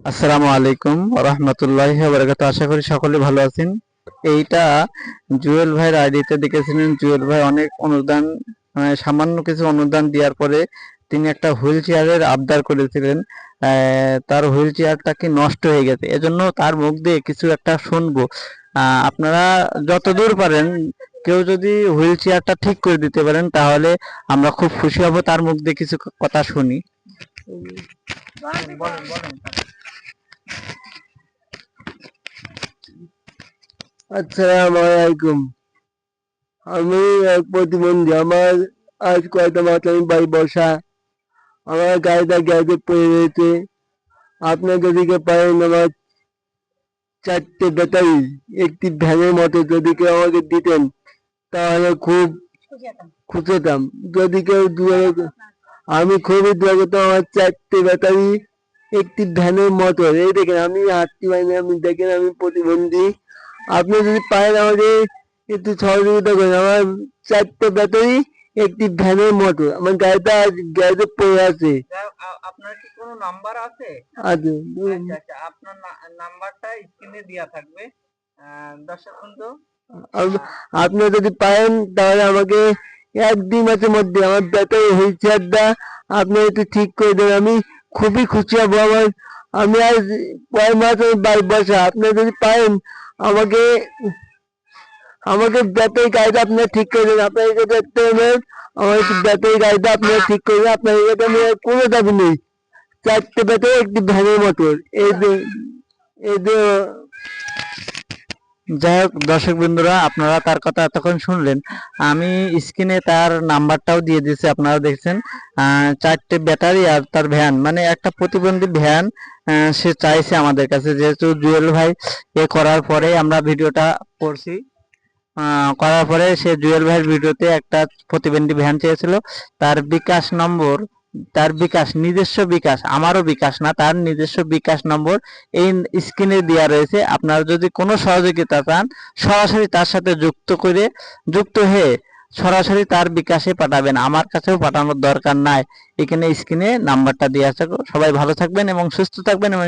আসসালামু আলাইকুম রহমতুল্লাহি ওয়া বারাকাতুহু। আশা করি সকলে ভালো আছেন। এইটা জুয়েল ভাইয়ের আইডিতে দেখেছিলেন। জুয়েল ভাই অনেক অনুদান, সামান্য কিছু অনুদান দেওয়ার পরে তিনি একটা হুইল চেয়ারের আবদার করেছিলেন। তার হুইল চেয়ারটা কি নষ্ট হয়ে গেছে, এজন্য তার মুখ দিয়ে কিছু একটা শুনবো। আপনারা যতদূর পারেন কেউ যদি হুইল চেয়ারটা ঠিক করে দিতে পারেন তাহলে আমরা খুব খুশি হব। তার মুখ দিয়ে কিছু কথা শুনি। বলেন বলেন। আসসালামু আলাইকুম। আমি এক প্রতিবন্ধী। আমার আজ কয়টা মাস আমি বাড়ি বসা। আমার গাড়িটা গ্যারেজে পড়ে রয়েছে। আপনি যদি কেউ পারেন আমার 4টে ব্যাটারি একটি ভ্যানের মতো যদি কেউ আমাকে দিতেন তাহলে খুব খুশি হতাম। যদি কেউ আমি খুবই দোয়া করতাম আমার 4টে ব্যাটারি একটি ভ্যানের মতো। এই দেখেন আমি হাঁটতে পারি না, আপনি দেখেন আমি প্রতিবন্ধী। আপনি যদি পারেন আমাকে একটু সহযোগিতা করেন। আমার 4টে ব্যাটারি একটি ভ্যানের মতো। আমার গাড়িটা গ্যারেজে পড়ে আছে। আপনার কি কোনো নাম্বার আছে? আছে। আচ্ছা আচ্ছা, আপনার নাম্বারটা স্ক্রিনে দেওয়া থাকবে। দর্শক বন্ধু, আপনি যদি পারেন তাহলে আমাকে 1-2 মাসের মধ্যে আমার ব্যাটারি হুইল চেয়ারটা আপনি একটু ঠিক করে দেন। আমি খুবই খুশি হব। আমি আজ কয় মাস আমি বাড়ি বসা। আপনি যদি পারেন আমাকে আমাকে ব্যাটারি গাড়িটা আপনার ঠিক করে দেন। আপনার কাছে দেখতে হবে আমার একটু ব্যাটারি গাড়িটা আপনার ঠিক করে দেন। আপনার কাছে আমি আর কোনো দাবি নেই। 4টে ব্যাটারি একটি ভ্যানের মতো। এই যে যাই হোক দর্শক বন্ধুরা, আপনারা তার কথা এতক্ষণ শুনলেন। আমি স্ক্রিনে তার নাম্বারটাও দিয়ে দিয়েছি, আপনারা দেখছেন। 4টে ব্যাটারি আর তার ভ্যান, মানে একটা প্রতিবন্ধী ভ্যান সে চাইছে আমাদের কাছে। যেহেতু জুয়েল ভাই এ করার পরে আমরা ভিডিওটা করছি, করার পরে সে জুয়েল ভাইয়ের ভিডিওতে একটা প্রতিবন্ধী ভ্যান চেয়েছিল। তার বিকাশ নম্বর, তার বিকাশ, নিজস্ব বিকাশ, আমারও বিকাশ না, তার নিজস্ব বিকাশ নম্বর এই স্ক্রিনে দেওয়া রয়েছে। আপনারা যদি কোনো সহযোগিতা চান সরাসরি তার সাথে যুক্ত হয়ে সরাসরি তার বিকাশে পাঠাবেন, আমার কাছেও পাঠানোর দরকার নাই। এখানে স্ক্রিনে নাম্বারটা দেওয়া আছে। সবাই ভালো থাকবেন এবং সুস্থ থাকবেন এবং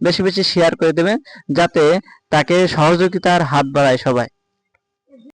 বেশি বেশি শেয়ার করে দেবেন যাতে তাকে সহযোগিতার হাত বাড়ায় সবাই।